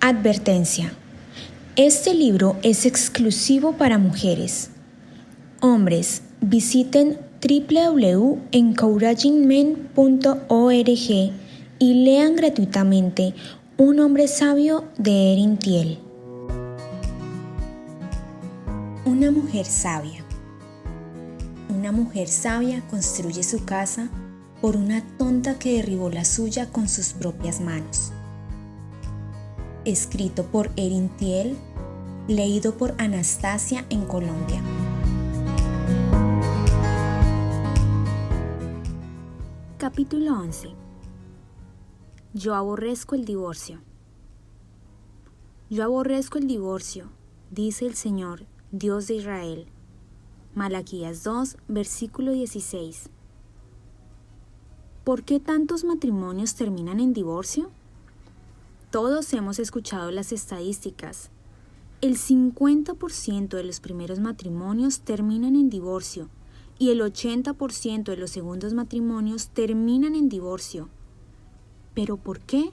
Advertencia. Este libro es exclusivo para mujeres. Hombres, visiten www.encouragingmen.org y lean gratuitamente Un hombre sabio de Erin Thiel. Una mujer sabia. Una mujer sabia construye su casa por una tonta que derribó la suya con sus propias manos. Escrito por Erin Thiel, leído por Anastasia en Colombia. Capítulo 11. Yo aborrezco el divorcio. Yo aborrezco el divorcio, dice el Señor, Dios de Israel. Malaquías 2, versículo 16. ¿Por qué tantos matrimonios terminan en divorcio? Todos hemos escuchado las estadísticas. El 50% de los primeros matrimonios terminan en divorcio y el 80% de los segundos matrimonios terminan en divorcio. ¿Pero por qué?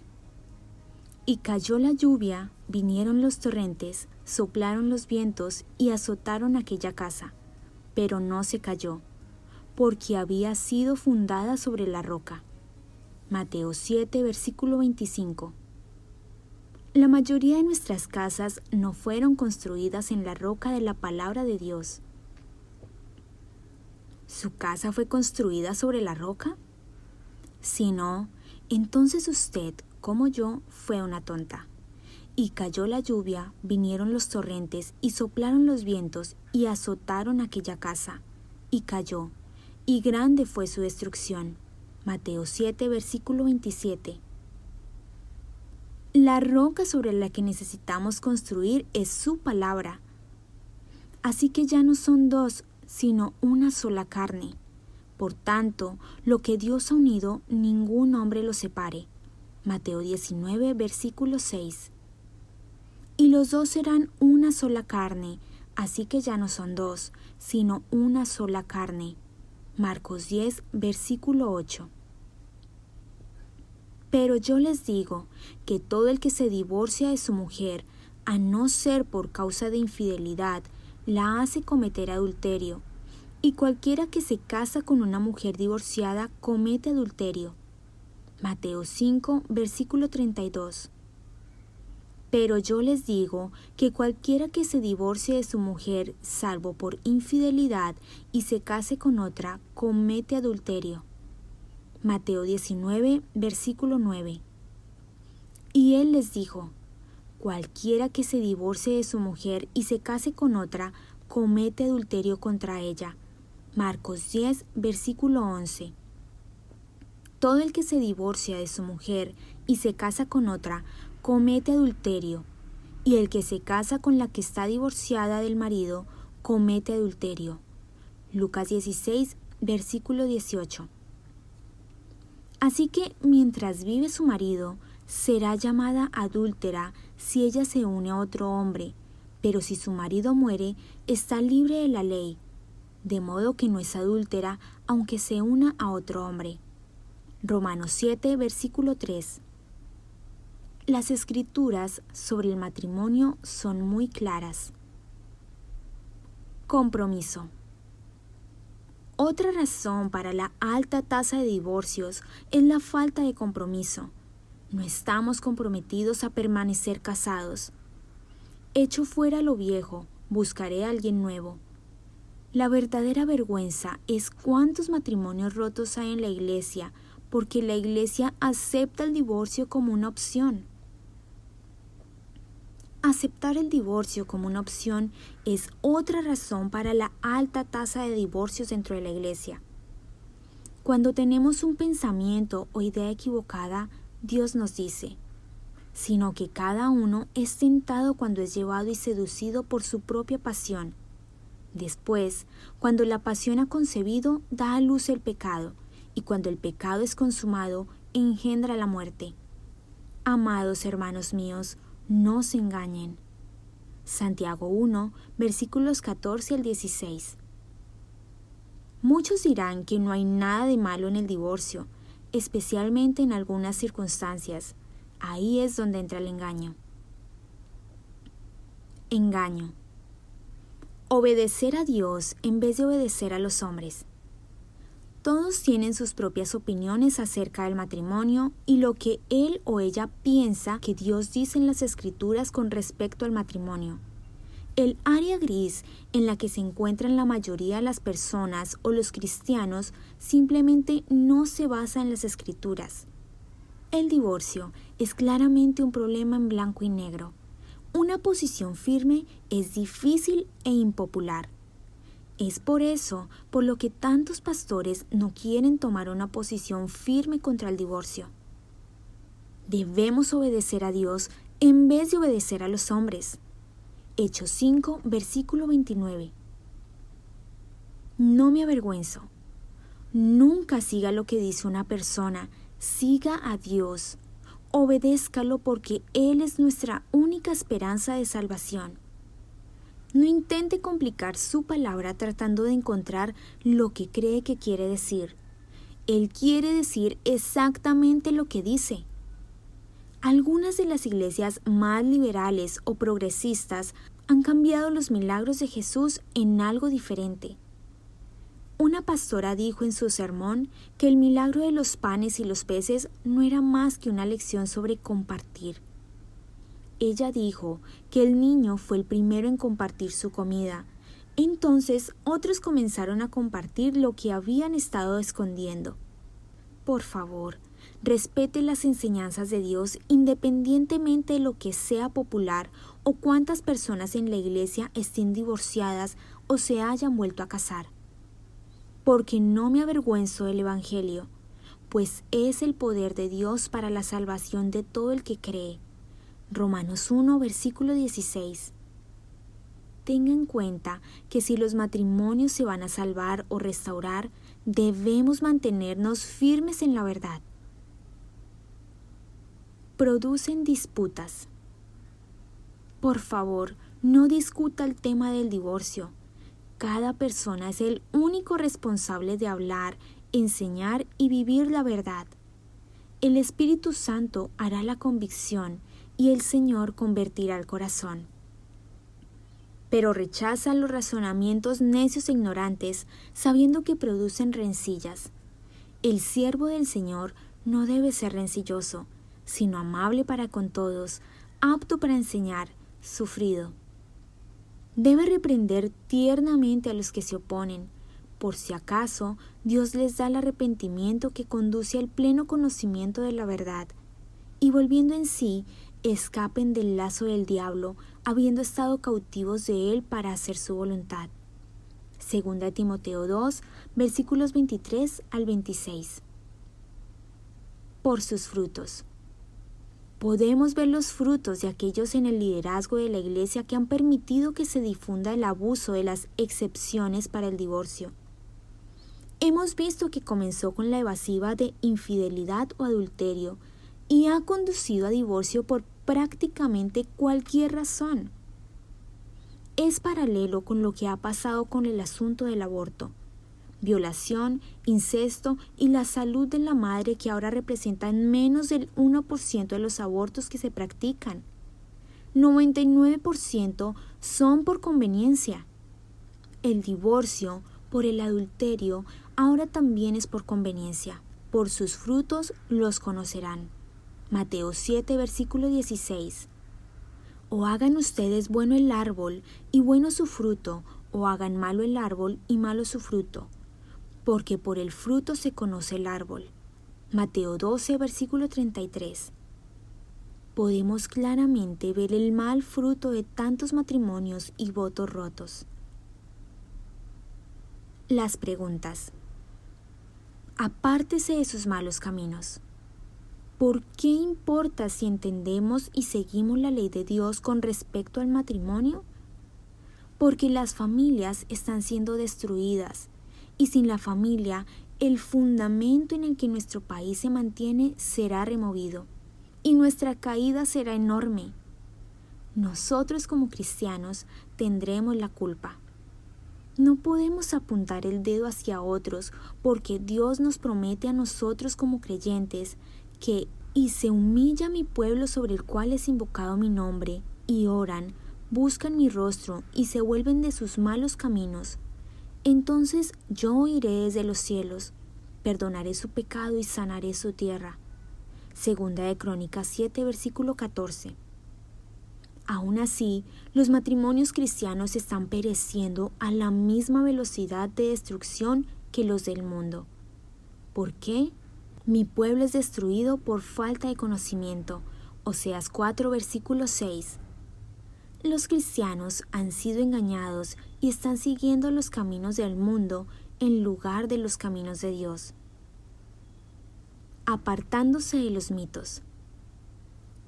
Y cayó la lluvia, vinieron los torrentes, soplaron los vientos y azotaron aquella casa, pero no se cayó, porque había sido fundada sobre la roca. Mateo 7, versículo 25. La mayoría de nuestras casas no fueron construidas en la roca de la palabra de Dios. ¿Su casa fue construida sobre la roca? Si no, entonces usted, como yo, fue una tonta. Y cayó la lluvia, vinieron los torrentes y soplaron los vientos y azotaron aquella casa. Y cayó, y grande fue su destrucción. Mateo 7, versículo 27. La roca sobre la que necesitamos construir es su palabra. Así que ya no son dos, sino una sola carne. Por tanto, lo que Dios ha unido, ningún hombre lo separe. Mateo 19, versículo 6. Y los dos serán una sola carne, así que ya no son dos, sino una sola carne. Marcos 10, versículo 8. Pero yo les digo que todo el que se divorcia de su mujer, a no ser por causa de infidelidad, la hace cometer adulterio. Y cualquiera que se casa con una mujer divorciada comete adulterio. Mateo 5, versículo 32. Pero yo les digo que cualquiera que se divorcie de su mujer, salvo por infidelidad, y se case con otra, comete adulterio. Mateo 19, versículo 9. Y él les dijo, cualquiera que se divorcie de su mujer y se case con otra, comete adulterio contra ella. Marcos 10, versículo 11. Todo el que se divorcia de su mujer y se casa con otra, comete adulterio, y el que se casa con la que está divorciada del marido, comete adulterio. Lucas 16, versículo 18. Así que mientras vive su marido, será llamada adúltera si ella se une a otro hombre, pero si su marido muere, está libre de la ley, de modo que no es adúltera aunque se una a otro hombre. Romanos 7, versículo 3. Las escrituras sobre el matrimonio son muy claras. Compromiso. Otra razón para la alta tasa de divorcios es la falta de compromiso. No estamos comprometidos a permanecer casados. Echo fuera lo viejo, buscaré a alguien nuevo. La verdadera vergüenza es cuántos matrimonios rotos hay en la iglesia, porque la iglesia acepta el divorcio como una opción. Aceptar el divorcio como una opción es otra razón para la alta tasa de divorcios dentro de la iglesia. Cuando tenemos un pensamiento o idea equivocada, Dios nos dice, sino que cada uno es tentado cuando es llevado y seducido por su propia pasión. Después, cuando la pasión ha concebido, da a luz el pecado, y cuando el pecado es consumado, engendra la muerte. Amados hermanos míos, no se engañen. Santiago 1, versículos 14 al 16. Muchos dirán que no hay nada de malo en el divorcio, especialmente en algunas circunstancias. Ahí es donde entra el engaño. Engaño. Obedecer a Dios en vez de obedecer a los hombres. Todos tienen sus propias opiniones acerca del matrimonio y lo que él o ella piensa que Dios dice en las Escrituras con respecto al matrimonio. El área gris en la que se encuentran la mayoría de las personas o los cristianos simplemente no se basa en las Escrituras. El divorcio es claramente un problema en blanco y negro. Una posición firme es difícil e impopular. Es por eso por lo que tantos pastores no quieren tomar una posición firme contra el divorcio. Debemos obedecer a Dios en vez de obedecer a los hombres. Hechos 5, versículo 29. No me avergüenzo. Nunca siga lo que dice una persona, siga a Dios. Obedézcalo porque Él es nuestra única esperanza de salvación. No intente complicar su palabra tratando de encontrar lo que cree que quiere decir. Él quiere decir exactamente lo que dice. Algunas de las iglesias más liberales o progresistas han cambiado los milagros de Jesús en algo diferente. Una pastora dijo en su sermón que el milagro de los panes y los peces no era más que una lección sobre compartir. Ella dijo que el niño fue el primero en compartir su comida. Entonces otros comenzaron a compartir lo que habían estado escondiendo. Por favor, respete las enseñanzas de Dios independientemente de lo que sea popular o cuántas personas en la iglesia estén divorciadas o se hayan vuelto a casar. Porque no me avergüenzo del Evangelio, pues es el poder de Dios para la salvación de todo el que cree. Romanos 1, versículo 16. Tenga en cuenta que si los matrimonios se van a salvar o restaurar, debemos mantenernos firmes en la verdad. Producen disputas. Por favor, no discuta el tema del divorcio. Cada persona es el único responsable de hablar, enseñar y vivir la verdad. El Espíritu Santo hará la convicción y el Señor convertirá el corazón. Pero rechaza los razonamientos necios e ignorantes, sabiendo que producen rencillas. El siervo del Señor no debe ser rencilloso, sino amable para con todos, apto para enseñar, sufrido. Debe reprender tiernamente a los que se oponen, por si acaso Dios les da el arrepentimiento que conduce al pleno conocimiento de la verdad, y volviendo en sí, escapen del lazo del diablo, habiendo estado cautivos de él para hacer su voluntad. Segunda de Timoteo 2, versículos 23 al 26. Por sus frutos. Podemos ver los frutos de aquellos en el liderazgo de la iglesia que han permitido que se difunda el abuso de las excepciones para el divorcio. Hemos visto que comenzó con la evasiva de infidelidad o adulterio y ha conducido a divorcio por prácticamente cualquier razón. Es paralelo con lo que ha pasado con el asunto del aborto, violación, incesto y la salud de la madre, que ahora representan menos del 1% de los abortos que se practican. 99% son por conveniencia. El divorcio por el adulterio ahora también es por conveniencia. Por sus frutos los conocerán. Mateo 7, versículo 16. O hagan ustedes bueno el árbol y bueno su fruto, o hagan malo el árbol y malo su fruto, porque por el fruto se conoce el árbol. Mateo 12, versículo 33. Podemos claramente ver el mal fruto de tantos matrimonios y votos rotos. Las preguntas. Apártese de sus malos caminos. ¿Por qué importa si entendemos y seguimos la ley de Dios con respecto al matrimonio? Porque las familias están siendo destruidas, y sin la familia, el fundamento en el que nuestro país se mantiene será removido, y nuestra caída será enorme. Nosotros como cristianos tendremos la culpa. No podemos apuntar el dedo hacia otros, porque Dios nos promete a nosotros como creyentes que "y se humilla mi pueblo sobre el cual es invocado mi nombre, y oran, buscan mi rostro y se vuelven de sus malos caminos, entonces yo oiré desde los cielos, perdonaré su pecado y sanaré su tierra. Segunda de Crónicas 7, versículo 14. Aún así, los matrimonios cristianos están pereciendo a la misma velocidad de destrucción que los del mundo. ¿Por qué? Mi pueblo es destruido por falta de conocimiento. Oseas 4, versículo 6. Los cristianos han sido engañados y están siguiendo los caminos del mundo en lugar de los caminos de Dios. Apartándose de los mitos.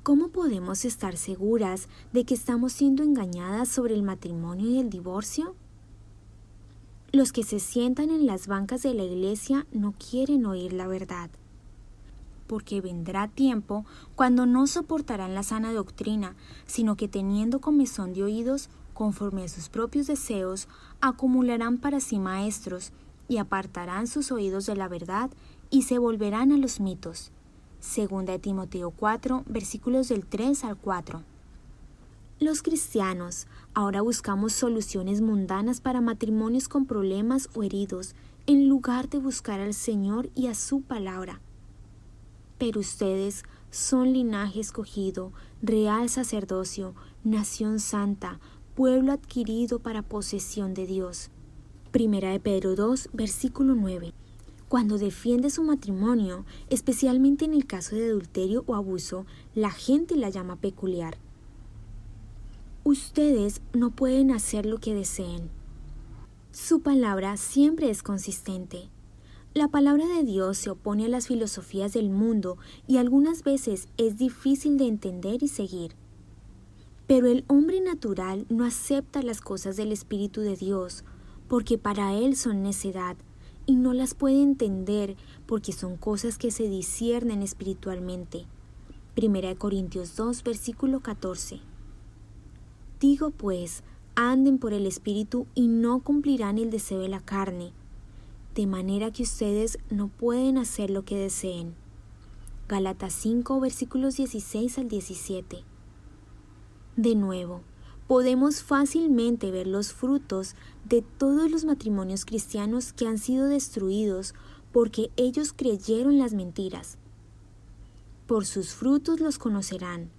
¿Cómo podemos estar seguras de que estamos siendo engañadas sobre el matrimonio y el divorcio? Los que se sientan en las bancas de la iglesia no quieren oír la verdad, porque vendrá tiempo cuando no soportarán la sana doctrina, sino que teniendo comezón de oídos, conforme a sus propios deseos, acumularán para sí maestros, y apartarán sus oídos de la verdad, y se volverán a los mitos. Segunda de Timoteo 4, versículos del 3 al 4. Los cristianos ahora buscamos soluciones mundanas para matrimonios con problemas o heridos, en lugar de buscar al Señor y a su palabra. Pero ustedes son linaje escogido, real sacerdocio, nación santa, pueblo adquirido para posesión de Dios. Primera de Pedro 2, versículo 9. Cuando defiende su matrimonio, especialmente en el caso de adulterio o abuso, la gente la llama peculiar. Ustedes no pueden hacer lo que deseen. Su palabra siempre es consistente. La palabra de Dios se opone a las filosofías del mundo y algunas veces es difícil de entender y seguir. Pero el hombre natural no acepta las cosas del Espíritu de Dios, porque para él son necedad, y no las puede entender porque son cosas que se disciernen espiritualmente. Primera de Corintios 2, versículo 14. Digo pues, anden por el Espíritu y no cumplirán el deseo de la carne, de manera que ustedes no pueden hacer lo que deseen. Gálatas 5, versículos 16 al 17. De nuevo, podemos fácilmente ver los frutos de todos los matrimonios cristianos que han sido destruidos porque ellos creyeron las mentiras. Por sus frutos los conocerán.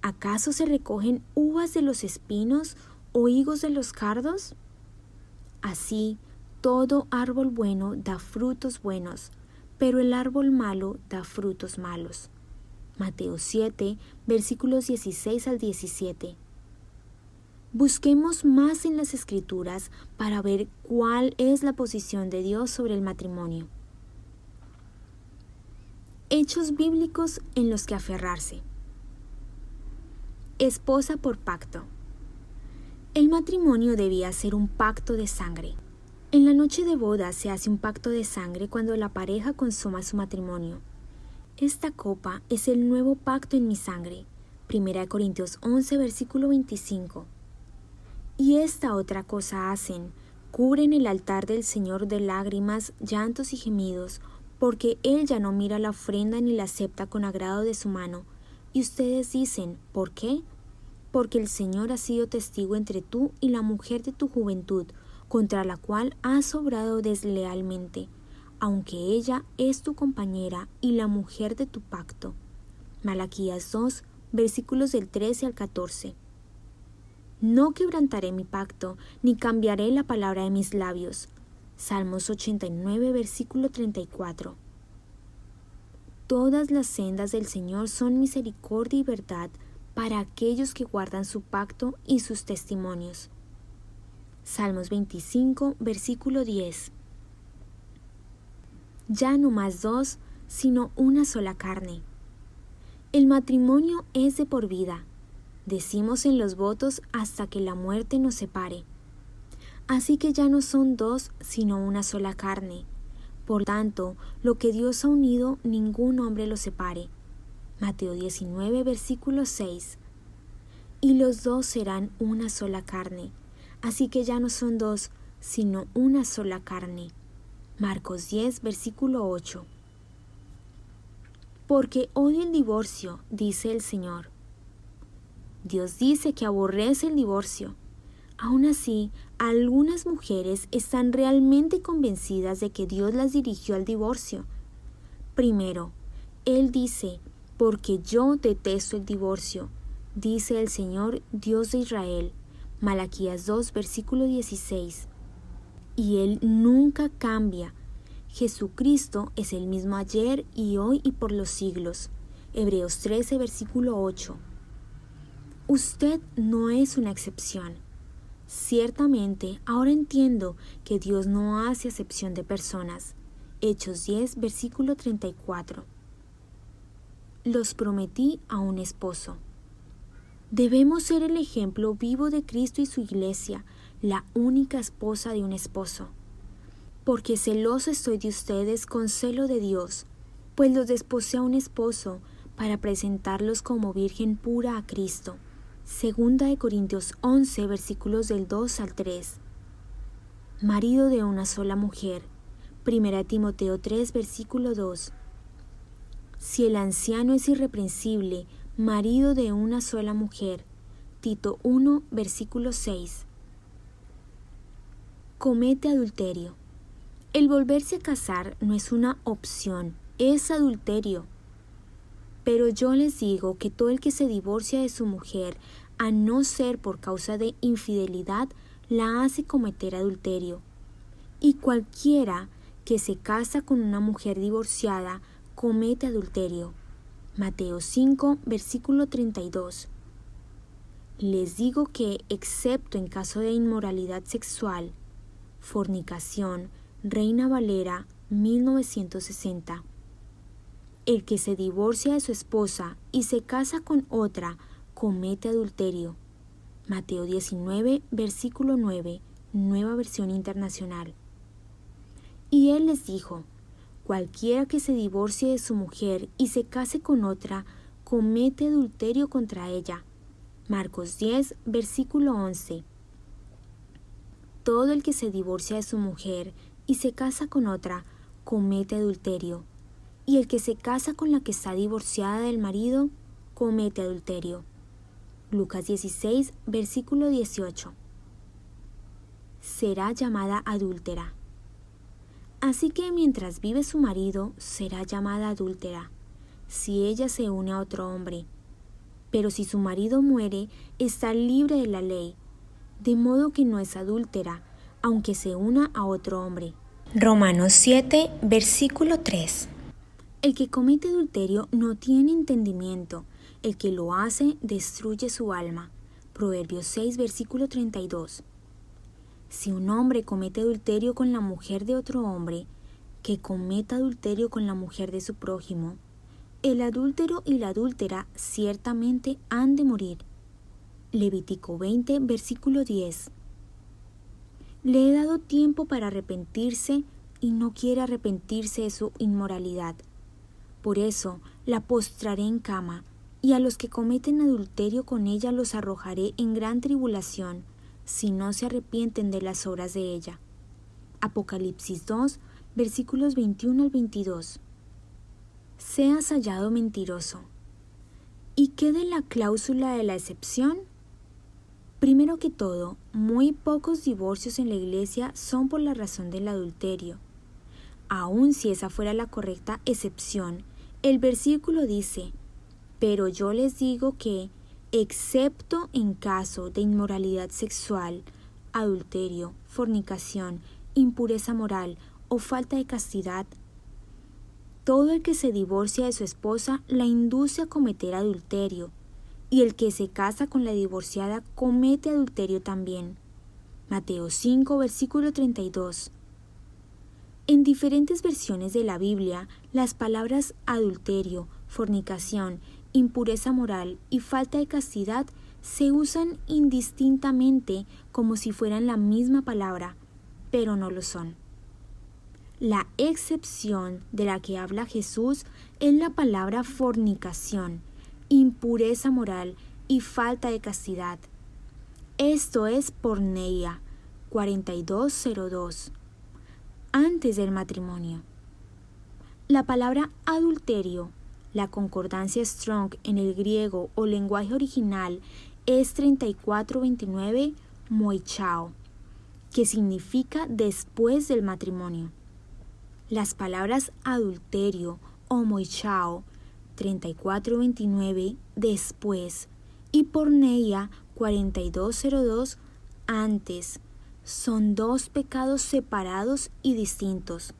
¿Acaso se recogen uvas de los espinos o higos de los cardos? Así, todo árbol bueno da frutos buenos, pero el árbol malo da frutos malos. Mateo 7, versículos 16 al 17. Busquemos más en las Escrituras para ver cuál es la posición de Dios sobre el matrimonio. Hechos bíblicos en los que aferrarse. Esposa por pacto. El matrimonio debía ser un pacto de sangre. En la noche de boda se hace un pacto de sangre cuando la pareja consuma su matrimonio. Esta copa es el nuevo pacto en mi sangre. Primera de Corintios 11, versículo 25. Y esta otra cosa hacen, cubren el altar del Señor de lágrimas, llantos y gemidos, porque Él ya no mira la ofrenda ni la acepta con agrado de su mano. Y ustedes dicen, ¿por qué? Porque el Señor ha sido testigo entre tú y la mujer de tu juventud, contra la cual has obrado deslealmente, aunque ella es tu compañera y la mujer de tu pacto. Malaquías 2, versículos del 13 al 14. No quebrantaré mi pacto, ni cambiaré la palabra de mis labios. Salmos 89, versículo 34. Todas las sendas del Señor son misericordia y verdad para aquellos que guardan su pacto y sus testimonios. Salmos 25, versículo 10. Ya no más dos, sino una sola carne. El matrimonio es de por vida. Decimos en los votos hasta que la muerte nos separe. Así que ya no son dos, sino una sola carne. Por tanto, lo que Dios ha unido, ningún hombre lo separe. Mateo 19, versículo 6. Y los dos serán una sola carne. Así que ya no son dos, sino una sola carne. Marcos 10, versículo 8. Porque odio el divorcio, dice el Señor. Dios dice que aborrece el divorcio. Aún así, algunas mujeres están realmente convencidas de que Dios las dirigió al divorcio. Primero, Él dice, porque yo detesto el divorcio, dice el Señor Dios de Israel. Malaquías 2, versículo 16. Y Él nunca cambia. Jesucristo es el mismo ayer y hoy y por los siglos. Hebreos 13, versículo 8. Usted no es una excepción. Ciertamente, ahora entiendo que Dios no hace acepción de personas. Hechos 10, versículo 34. Los prometí a un esposo. Debemos ser el ejemplo vivo de Cristo y su iglesia, la única esposa de un esposo. Porque celoso estoy de ustedes con celo de Dios, pues los desposé a un esposo para presentarlos como virgen pura a Cristo. Segunda de Corintios 11, versículos del 2 al 3. Marido de una sola mujer. Primera Timoteo 3, versículo 2. Si el anciano es irreprensible, marido de una sola mujer. Tito 1, versículo 6. Comete adulterio. El volverse a casar no es una opción, es adulterio. Pero yo les digo que todo el que se divorcia de su mujer, a no ser por causa de infidelidad, la hace cometer adulterio. Y cualquiera que se casa con una mujer divorciada, comete adulterio. Mateo 5, versículo 32. Les digo que, excepto en caso de inmoralidad sexual, fornicación, Reina Valera 1960. El que se divorcia de su esposa y se casa con otra, comete adulterio. Mateo 19, versículo 9, Nueva Versión Internacional. Y él les dijo, cualquiera que se divorcie de su mujer y se case con otra, comete adulterio contra ella. Marcos 10, versículo 11. Todo el que se divorcia de su mujer y se casa con otra, comete adulterio. Y el que se casa con la que está divorciada del marido, comete adulterio. Lucas 16, versículo 18. Será llamada adúltera. Así que mientras vive su marido, será llamada adúltera, si ella se une a otro hombre. Pero si su marido muere, está libre de la ley, de modo que no es adúltera, aunque se una a otro hombre. Romanos 7, versículo 3. El que comete adulterio no tiene entendimiento, el que lo hace destruye su alma. Proverbios 6, versículo 32. Si un hombre comete adulterio con la mujer de otro hombre, que cometa adulterio con la mujer de su prójimo, el adúltero y la adúltera ciertamente han de morir. Levítico 20, versículo 10. Le he dado tiempo para arrepentirse y no quiere arrepentirse de su inmoralidad. Por eso la postraré en cama, y a los que cometen adulterio con ella los arrojaré en gran tribulación, si no se arrepienten de las obras de ella. Apocalipsis 2, versículos 21 al 22. Seas hallado mentiroso. ¿Y qué de la cláusula de la excepción? Primero que todo, muy pocos divorcios en la iglesia son por la razón del adulterio. Aun si esa fuera la correcta excepción, el versículo dice, pero yo les digo que, excepto en caso de inmoralidad sexual, adulterio, fornicación, impureza moral o falta de castidad, todo el que se divorcia de su esposa la induce a cometer adulterio, y el que se casa con la divorciada comete adulterio también. Mateo 5, versículo 32. En diferentes versiones de la Biblia, las palabras adulterio, fornicación, impureza moral y falta de castidad se usan indistintamente como si fueran la misma palabra, pero no lo son. La excepción de la que habla Jesús es la palabra fornicación, impureza moral y falta de castidad. Esto es porneia 4202, antes del matrimonio. La palabra adulterio, la concordancia Strong en el griego o lenguaje original, es 34:29 moichao, que significa después del matrimonio. Las palabras adulterio o moichao 34:29 después y porneia 42:02 antes son dos pecados separados y distintos.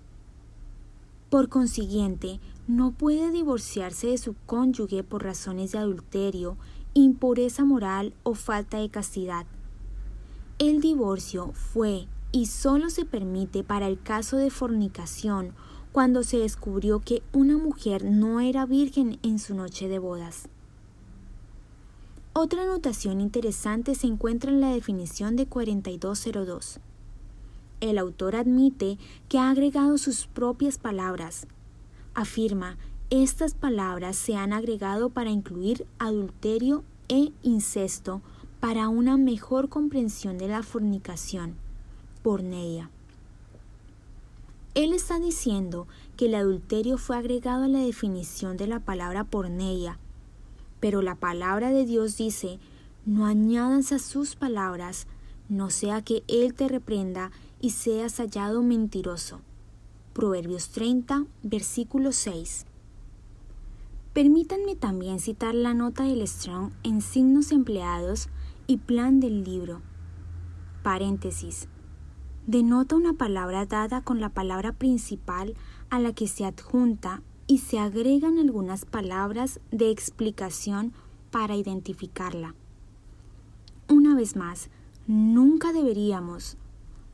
Por consiguiente, no puede divorciarse de su cónyuge por razones de adulterio, impureza moral o falta de castidad. El divorcio fue y solo se permite para el caso de fornicación cuando se descubrió que una mujer no era virgen en su noche de bodas. Otra anotación interesante se encuentra en la definición de 42:02. El autor admite que ha agregado sus propias palabras. Afirma, estas palabras se han agregado para incluir adulterio e incesto para una mejor comprensión de la fornicación, porneia. Él está diciendo que el adulterio fue agregado a la definición de la palabra porneia, pero la palabra de Dios dice, no añadas a sus palabras, no sea que Él te reprenda y seas hallado mentiroso. Proverbios 30, versículo 6. Permítanme también citar la nota del Strong en signos empleados y plan del libro. Paréntesis. Denota una palabra dada con la palabra principal a la que se adjunta y se agregan algunas palabras de explicación para identificarla. Una vez más, nunca deberíamos,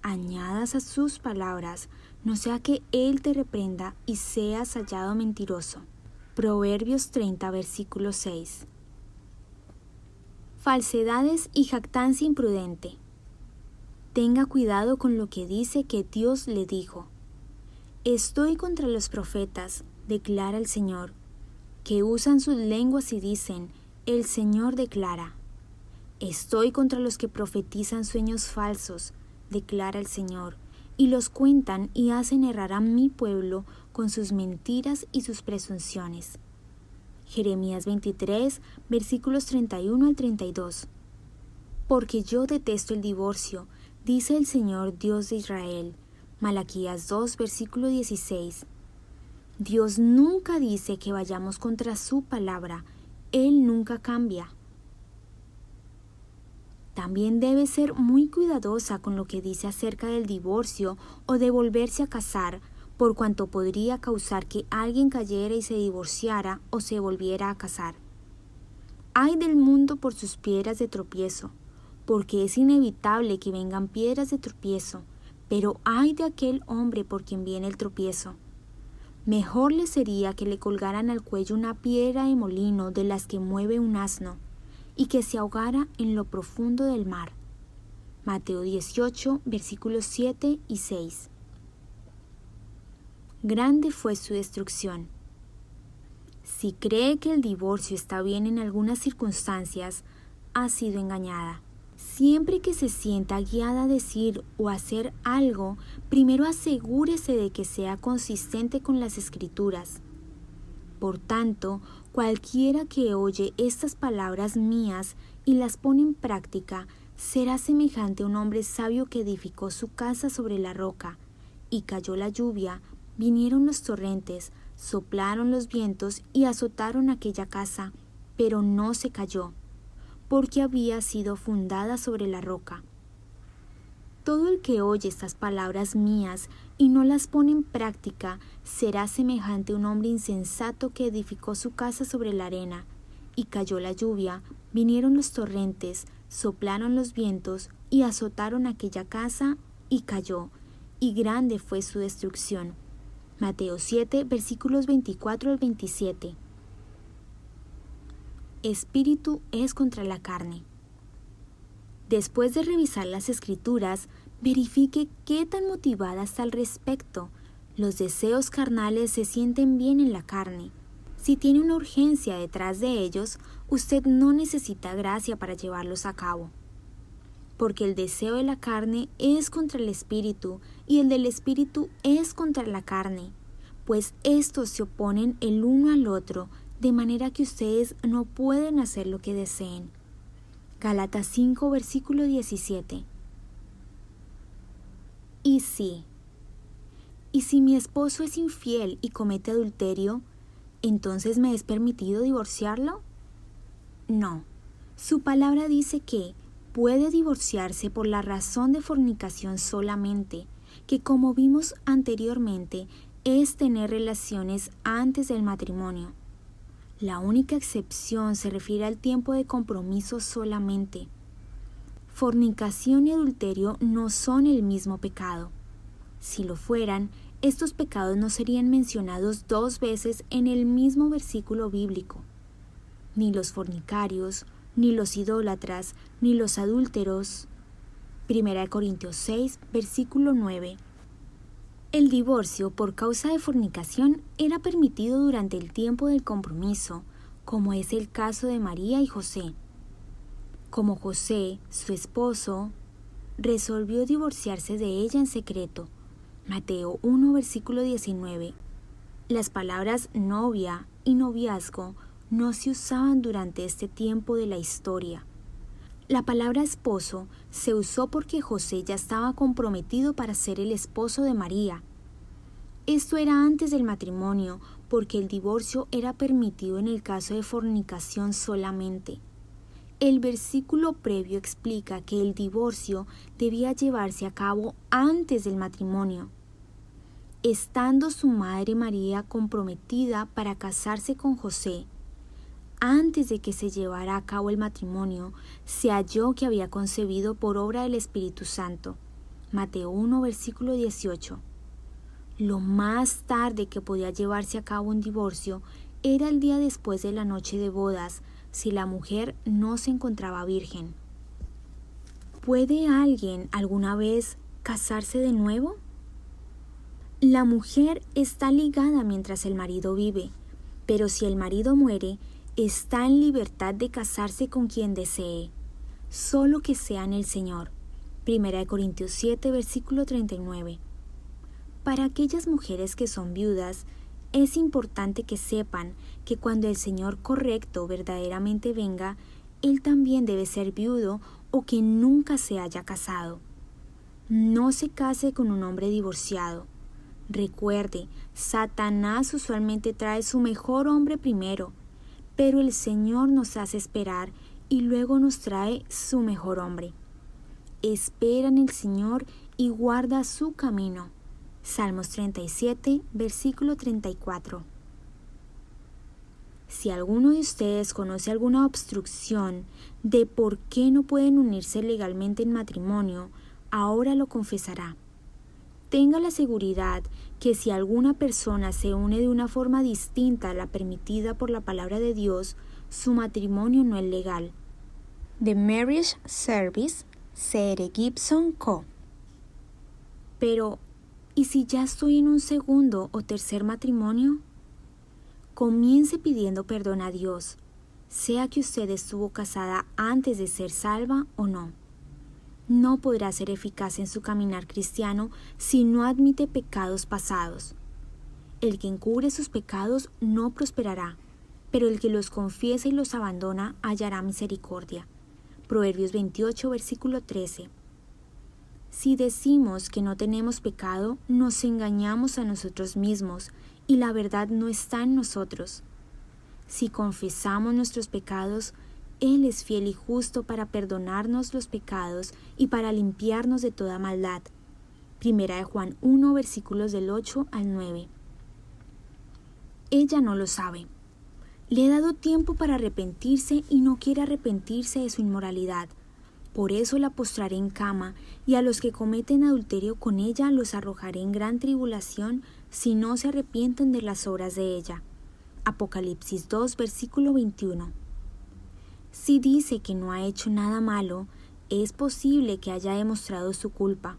añadas a sus palabras, no sea que Él te reprenda y seas hallado mentiroso. Proverbios 30, versículo 6. Falsedades y jactancia imprudente. Tenga cuidado con lo que dice que Dios le dijo. Estoy contra los profetas, declara el Señor, que usan sus lenguas y dicen, el Señor declara. Estoy contra los que profetizan sueños falsos, declara el Señor, y los cuentan y hacen errar a mi pueblo con sus mentiras y sus presunciones. Jeremías 23, versículos 31 al 32. Porque yo detesto el divorcio, dice el Señor Dios de Israel. Malaquías 2, versículo 16. Dios nunca dice que vayamos contra su palabra. Él nunca cambia. También debe ser muy cuidadosa con lo que dice acerca del divorcio o de volverse a casar, por cuanto podría causar que alguien cayera y se divorciara o se volviera a casar. Ay del mundo por sus piedras de tropiezo, porque es inevitable que vengan piedras de tropiezo, pero ay de aquel hombre por quien viene el tropiezo. Mejor le sería que le colgaran al cuello una piedra de molino de las que mueve un asno, y que se ahogara en lo profundo del mar. Mateo 18, versículos 7 y 6. Grande fue su destrucción. Si cree que el divorcio está bien en algunas circunstancias, ha sido engañada. Siempre que se sienta guiada a decir o hacer algo, primero asegúrese de que sea consistente con las Escrituras. Por tanto, cualquiera que oye estas palabras mías y las pone en práctica, será semejante a un hombre sabio que edificó su casa sobre la roca, y cayó la lluvia, vinieron los torrentes, soplaron los vientos y azotaron aquella casa, pero no se cayó, porque había sido fundada sobre la roca. Todo el que oye estas palabras mías y no las pone en práctica será semejante a un hombre insensato que edificó su casa sobre la arena, y cayó la lluvia, vinieron los torrentes, soplaron los vientos y azotaron aquella casa, y cayó, y grande fue su destrucción. Mateo 7, versículos 24 al 27. Espíritu es contra la carne. Después de revisar las Escrituras, verifique qué tan motivada está al respecto. Los deseos carnales se sienten bien en la carne. Si tiene una urgencia detrás de ellos, usted no necesita gracia para llevarlos a cabo. Porque el deseo de la carne es contra el espíritu, y el del espíritu es contra la carne, pues estos se oponen el uno al otro, de manera que ustedes no pueden hacer lo que deseen. Gálatas 5, versículo 17. Y si mi esposo es infiel y comete adulterio, ¿entonces me es permitido divorciarlo? No. Su palabra dice que puede divorciarse por la razón de fornicación solamente, que como vimos anteriormente, es tener relaciones antes del matrimonio. La única excepción se refiere al tiempo de compromiso solamente. Fornicación y adulterio no son el mismo pecado. Si lo fueran, estos pecados no serían mencionados 2 veces en el mismo versículo bíblico. Ni los fornicarios, ni los idólatras, ni los adúlteros. 1 Corintios 6, versículo 9. El divorcio por causa de fornicación era permitido durante el tiempo del compromiso, como es el caso de María y José. Como José, su esposo, resolvió divorciarse de ella en secreto. Mateo 1, versículo 19. Las palabras novia y noviazgo no se usaban durante este tiempo de la historia. La palabra esposo se usó porque José ya estaba comprometido para ser el esposo de María. Esto era antes del matrimonio, porque el divorcio era permitido en el caso de fornicación solamente. El versículo previo explica que el divorcio debía llevarse a cabo antes del matrimonio. Estando su madre María comprometida para casarse con José, antes de que se llevara a cabo el matrimonio, se halló que había concebido por obra del Espíritu Santo. Mateo 1, versículo 18. Lo más tarde que podía llevarse a cabo un divorcio era el día después de la noche de bodas, si la mujer no se encontraba virgen. ¿Puede alguien alguna vez casarse de nuevo? La mujer está ligada mientras el marido vive, pero si el marido muere, está en libertad de casarse con quien desee, solo que sea en el Señor. 1 Corintios 7, versículo 39. Para aquellas mujeres que son viudas, es importante que sepan que cuando el Señor correcto verdaderamente venga, Él también debe ser viudo o que nunca se haya casado. No se case con un hombre divorciado. Recuerde, Satanás usualmente trae su mejor hombre primero, pero el Señor nos hace esperar y luego nos trae su mejor hombre. Espera en el Señor y guarda su camino. Salmos 37, versículo 34. Si alguno de ustedes conoce alguna obstrucción de por qué no pueden unirse legalmente en matrimonio, ahora lo confesará. Tenga la seguridad que si alguna persona se une de una forma distinta a la permitida por la palabra de Dios, su matrimonio no es legal. The Marriage Service, C.R. Gibson Co. Pero, ¿y si ya estoy en un segundo o tercer matrimonio? Comience pidiendo perdón a Dios, sea que usted estuvo casada antes de ser salva o no. No podrá ser eficaz en su caminar cristiano si no admite pecados pasados. El que encubre sus pecados no prosperará, pero el que los confiesa y los abandona hallará misericordia. Proverbios 28, versículo 13. Si decimos que no tenemos pecado, nos engañamos a nosotros mismos y la verdad no está en nosotros. Si confesamos nuestros pecados, Él es fiel y justo para perdonarnos los pecados y para limpiarnos de toda maldad. 1 Juan 1, versículos del 8 al 9. Ella no lo sabe. Le he dado tiempo para arrepentirse y no quiere arrepentirse de su inmoralidad. Por eso la postraré en cama, y a los que cometen adulterio con ella los arrojaré en gran tribulación si no se arrepienten de las obras de ella. Apocalipsis 2, versículo 21. Si dice que no ha hecho nada malo, es posible que haya demostrado su culpa.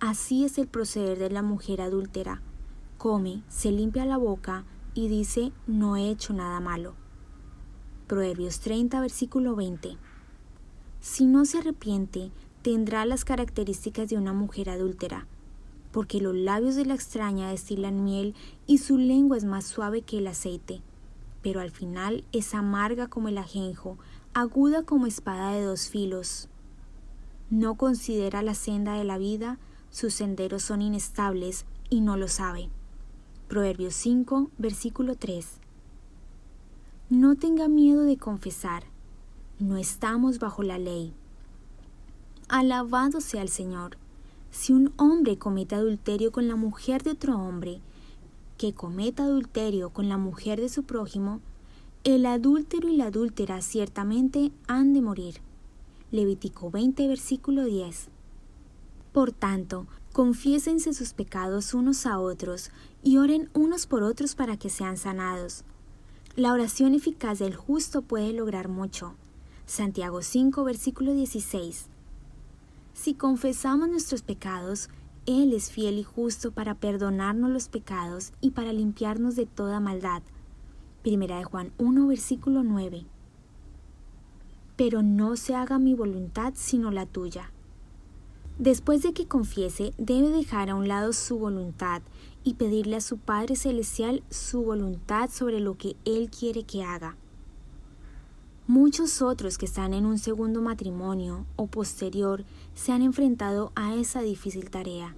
Así es el proceder de la mujer adúltera. Come, se limpia la boca y dice, no he hecho nada malo. Proverbios 30, versículo 20. Si no se arrepiente, tendrá las características de una mujer adúltera, porque los labios de la extraña destilan miel y su lengua es más suave que el aceite, pero al final es amarga como el ajenjo, aguda como espada de dos filos. No considera la senda de la vida, sus senderos son inestables y no lo sabe. Proverbios 5, versículo 3. No tenga miedo de confesar, no estamos bajo la ley. Alabado sea el Señor. Si un hombre comete adulterio con la mujer de otro hombre, que cometa adulterio con la mujer de su prójimo, el adúltero y la adúltera ciertamente han de morir. Levítico 20, versículo 10. Por tanto, confiésense sus pecados unos a otros y oren unos por otros para que sean sanados. La oración eficaz del justo puede lograr mucho. Santiago 5, versículo 16. Si confesamos nuestros pecados, Él es fiel y justo para perdonarnos los pecados y para limpiarnos de toda maldad. Primera de Juan 1, versículo 9. Pero no se haga mi voluntad sino la tuya. Después de que confiese, debe dejar a un lado su voluntad y pedirle a su Padre Celestial su voluntad sobre lo que Él quiere que haga. Muchos otros que están en un segundo matrimonio o posterior se han enfrentado a esa difícil tarea.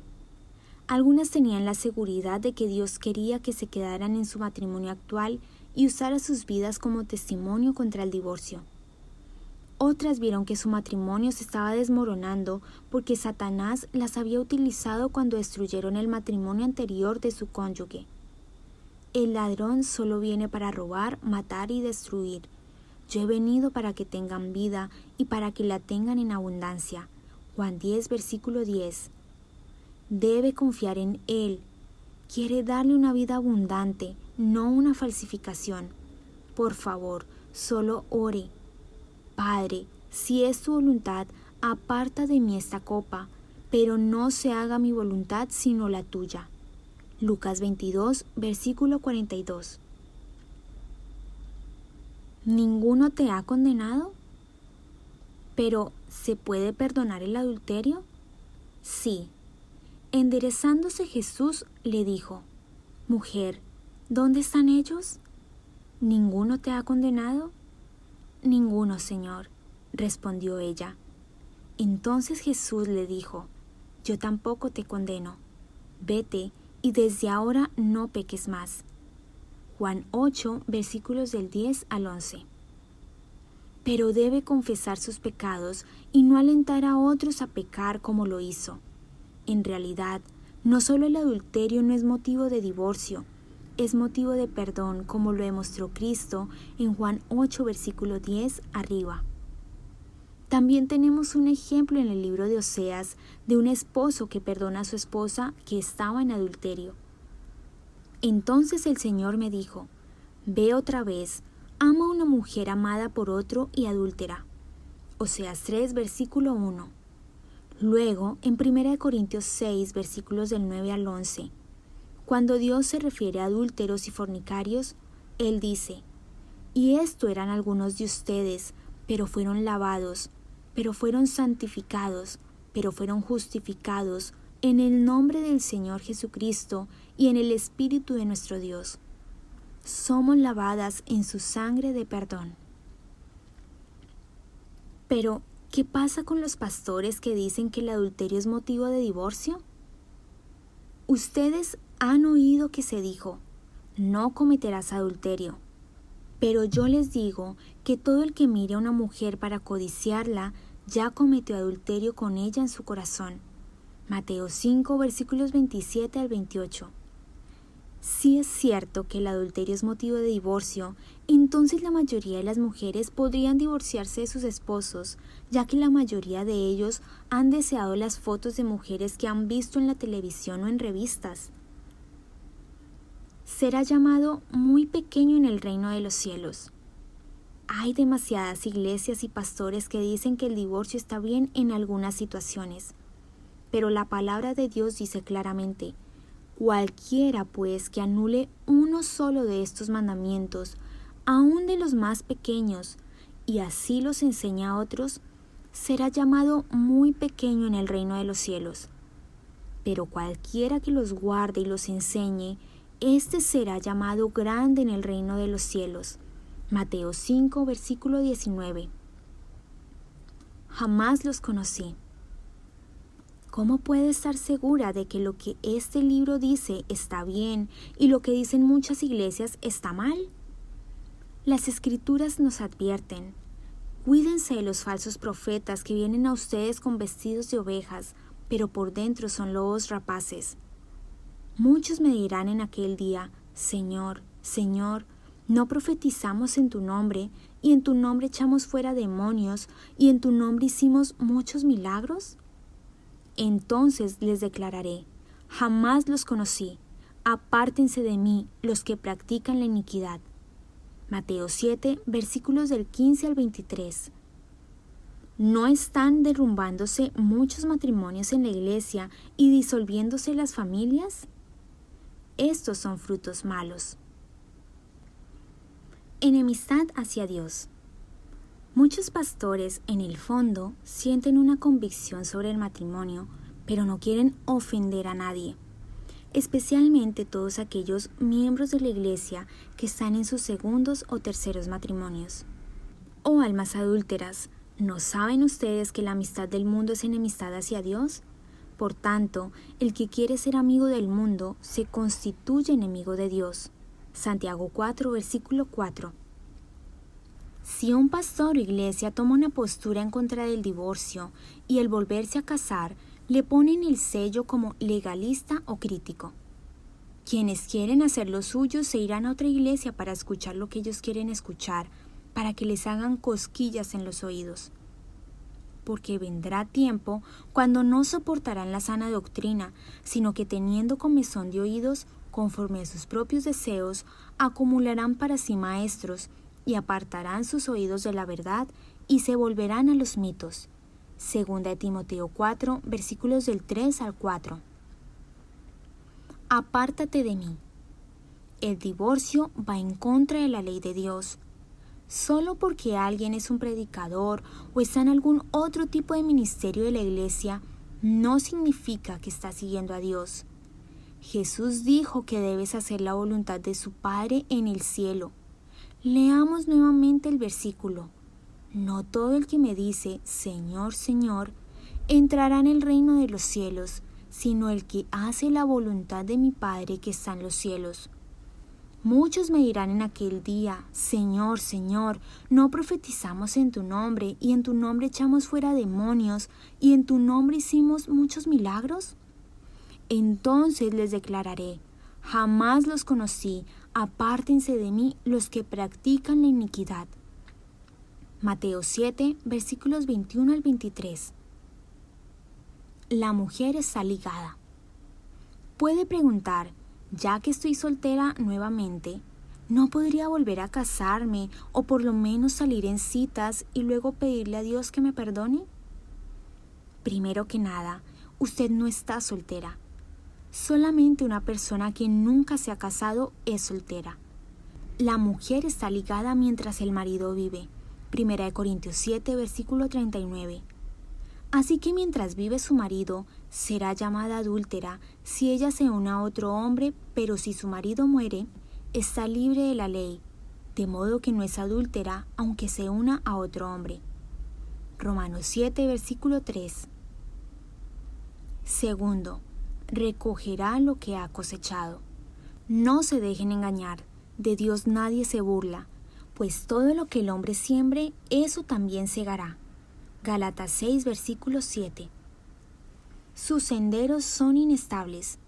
Algunas tenían la seguridad de que Dios quería que se quedaran en su matrimonio actual y usara sus vidas como testimonio contra el divorcio. Otras vieron que su matrimonio se estaba desmoronando porque Satanás las había utilizado cuando destruyeron el matrimonio anterior de su cónyuge. El ladrón solo viene para robar, matar y destruir. Yo he venido para que tengan vida y para que la tengan en abundancia. Juan 10, versículo 10. Debe confiar en Él. Quiere darle una vida abundante, no una falsificación. Por favor, solo ore. Padre, si es tu voluntad, aparta de mí esta copa, pero no se haga mi voluntad sino la tuya. Lucas 22, versículo 42. ¿Ninguno te ha condenado? ¿Pero se puede perdonar el adulterio? Sí. Enderezándose Jesús le dijo: Mujer, ¿dónde están ellos? ¿Ninguno te ha condenado? Ninguno, Señor, respondió ella. Entonces Jesús le dijo: Yo tampoco te condeno. Vete y desde ahora no peques más. Juan 8, versículos del 10 al 11. Pero debe confesar sus pecados y no alentar a otros a pecar como lo hizo. En realidad, no solo el adulterio no es motivo de divorcio, es motivo de perdón, como lo demostró Cristo en Juan 8, versículo 10 arriba. También tenemos un ejemplo en el libro de Oseas de un esposo que perdona a su esposa que estaba en adulterio. Entonces el Señor me dijo: Ve otra vez, ama a una mujer amada por otro y adúltera. Oseas 3, versículo 1. Luego, en 1 Corintios 6, versículos del 9 al 11, cuando Dios se refiere a adúlteros y fornicarios, Él dice: Y esto eran algunos de ustedes, pero fueron lavados, pero fueron santificados, pero fueron justificados en el nombre del Señor Jesucristo y en el Espíritu de nuestro Dios. Somos lavadas en su sangre de perdón. Pero, ¿qué pasa con los pastores que dicen que el adulterio es motivo de divorcio? Ustedes han oído que se dijo: no cometerás adulterio. Pero yo les digo que todo el que mire a una mujer para codiciarla ya cometió adulterio con ella en su corazón. Mateo 5, versículos 27 al 28. Si es cierto que el adulterio es motivo de divorcio, entonces la mayoría de las mujeres podrían divorciarse de sus esposos, ya que la mayoría de ellos han deseado las fotos de mujeres que han visto en la televisión o en revistas. Será llamado muy pequeño en el reino de los cielos. Hay demasiadas iglesias y pastores que dicen que el divorcio está bien en algunas situaciones, pero la palabra de Dios dice claramente: cualquiera pues que anule uno solo de estos mandamientos, aun de los más pequeños, y así los enseña a otros, será llamado muy pequeño en el reino de los cielos. Pero cualquiera que los guarde y los enseñe, éste será llamado grande en el reino de los cielos. Mateo 5, versículo 19. jamás los conocí. ¿Cómo puede estar segura de que lo que este libro dice está bien y lo que dicen muchas iglesias está mal? Las Escrituras nos advierten: cuídense de los falsos profetas que vienen a ustedes con vestidos de ovejas, pero por dentro son lobos rapaces. Muchos me dirán en aquel día: Señor, Señor, ¿no profetizamos en tu nombre, y en tu nombre echamos fuera demonios, y en tu nombre hicimos muchos milagros? Entonces les declararé: jamás los conocí, apártense de mí los que practican la iniquidad. Mateo 7, versículos del 15 al 23. ¿No están derrumbándose muchos matrimonios en la iglesia y disolviéndose las familias? Estos son frutos malos. Enemistad hacia Dios. Muchos pastores, en el fondo, sienten una convicción sobre el matrimonio, pero no quieren ofender a nadie, especialmente todos aquellos miembros de la iglesia que están en sus segundos o terceros matrimonios. Oh almas adúlteras, ¿no saben ustedes que la amistad del mundo es enemistad hacia Dios? Por tanto, el que quiere ser amigo del mundo se constituye enemigo de Dios. Santiago 4, versículo 4. Si un pastor o iglesia toma una postura en contra del divorcio y el volverse a casar, le ponen el sello como legalista o crítico. Quienes quieren hacer lo suyo se irán a otra iglesia para escuchar lo que ellos quieren escuchar, para que les hagan cosquillas en los oídos. Porque vendrá tiempo cuando no soportarán la sana doctrina, sino que teniendo comezón de oídos, conforme a sus propios deseos, acumularán para sí maestros, y apartarán sus oídos de la verdad y se volverán a los mitos. Segunda de Timoteo 4, versículos del 3 al 4. Apártate de mí. El divorcio va en contra de la ley de Dios. Solo porque alguien es un predicador o está en algún otro tipo de ministerio de la iglesia, no significa que está siguiendo a Dios. Jesús dijo que debes hacer la voluntad de su Padre en el cielo. Leamos nuevamente el versículo. No todo el que me dice, Señor, Señor, entrará en el reino de los cielos, sino el que hace la voluntad de mi Padre que está en los cielos. Muchos me dirán en aquel día, Señor, Señor, ¿no profetizamos en tu nombre, y en tu nombre echamos fuera demonios, y en tu nombre hicimos muchos milagros? Entonces les declararé: jamás los conocí, apártense de mí los que practican la iniquidad. Mateo 7, versículos 21 al 23. La mujer está ligada. Puede preguntar: ya que estoy soltera nuevamente, ¿no podría volver a casarme o por lo menos salir en citas y luego pedirle a Dios que me perdone? Primero que nada, usted no está soltera. Solamente una persona que nunca se ha casado es soltera. La mujer está ligada mientras el marido vive. Primera de Corintios 7, versículo 39. Así que mientras vive su marido, será llamada adúltera si ella se une a otro hombre, pero si su marido muere, está libre de la ley, de modo que no es adúltera aunque se una a otro hombre. Romanos 7, versículo 3. Segundo, recogerá lo que ha cosechado. No se dejen engañar, de Dios nadie se burla, pues todo lo que el hombre siembre, eso también segará. Gálatas 6, versículo 7. Sus senderos son inestables.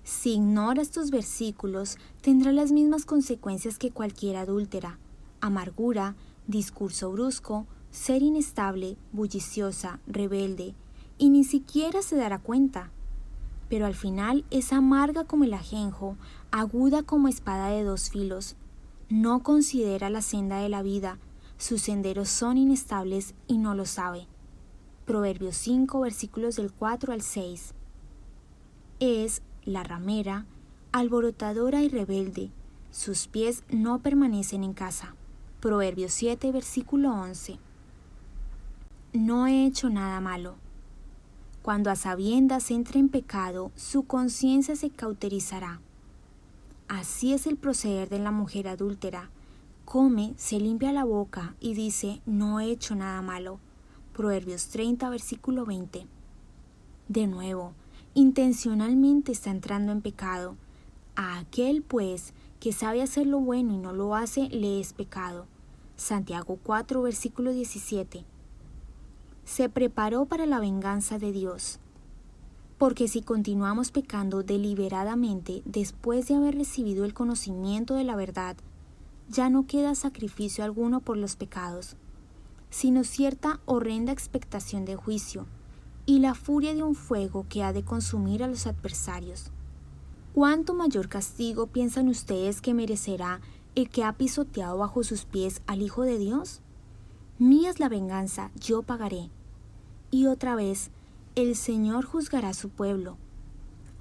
Si ignora estos versículos, tendrá las mismas consecuencias que cualquier adúltera: amargura, discurso brusco, ser inestable, bulliciosa, rebelde, y ni siquiera se dará cuenta. Pero al final es amarga como el ajenjo, aguda como espada de dos filos. No considera la senda de la vida, sus senderos son inestables y no lo sabe. Proverbios 5, versículos del 4 al 6. Es la ramera, alborotadora y rebelde, sus pies no permanecen en casa. Proverbios 7, versículo 11. No he hecho nada malo. Cuando a sabiendas entre en pecado, su conciencia se cauterizará. Así es el proceder de la mujer adúltera. Come, se limpia la boca y dice: no he hecho nada malo, Proverbios 30, versículo 20. De nuevo, intencionalmente está entrando en pecado. A aquel, pues, que sabe hacer lo bueno y no lo hace, le es pecado. Santiago 4, versículo 17. Se preparó para la venganza de Dios. Porque si continuamos pecando deliberadamente después de haber recibido el conocimiento de la verdad, ya no queda sacrificio alguno por los pecados, sino cierta horrenda expectación de juicio y la furia de un fuego que ha de consumir a los adversarios. ¿Cuánto mayor castigo piensan ustedes que merecerá el que ha pisoteado bajo sus pies al Hijo de Dios? Mía es la venganza, yo pagaré. Y otra vez, el Señor juzgará a su pueblo.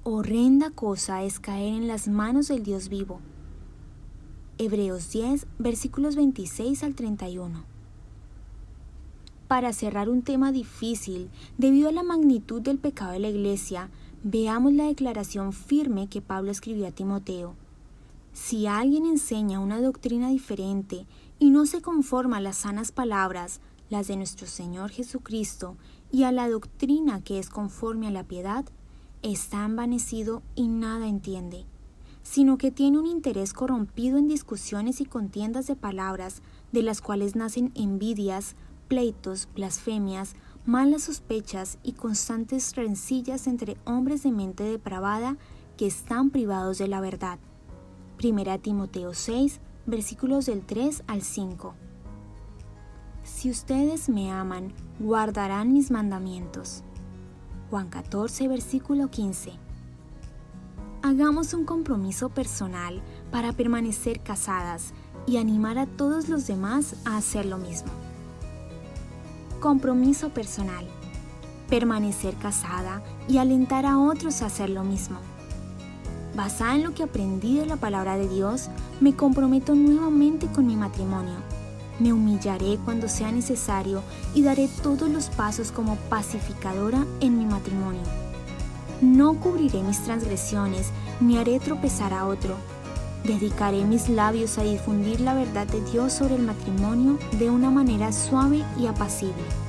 Horrenda cosa es caer en las manos del Dios vivo. Hebreos 10, versículos 26 al 31. Para cerrar un tema difícil, debido a la magnitud del pecado de la Iglesia, veamos la declaración firme que Pablo escribió a Timoteo. Si alguien enseña una doctrina diferente y no se conforma a las sanas palabras, las de nuestro Señor Jesucristo, y a la doctrina que es conforme a la piedad, está envanecido y nada entiende, sino que tiene un interés corrompido en discusiones y contiendas de palabras, de las cuales nacen envidias, pleitos, blasfemias, malas sospechas y constantes rencillas entre hombres de mente depravada que están privados de la verdad. 1 Timoteo 6, versículos del 3 al 5. Si ustedes me aman, guardarán mis mandamientos. Juan 14, versículo 15. Hagamos un compromiso personal para permanecer casadas y animar a todos los demás a hacer lo mismo. Compromiso personal. Permanecer casada y alentar a otros a hacer lo mismo. Basada en lo que aprendí de la palabra de Dios, me comprometo nuevamente con mi matrimonio. Me humillaré cuando sea necesario y daré todos los pasos como pacificadora en mi matrimonio. No cubriré mis transgresiones ni haré tropezar a otro. Dedicaré mis labios a difundir la verdad de Dios sobre el matrimonio de una manera suave y apacible.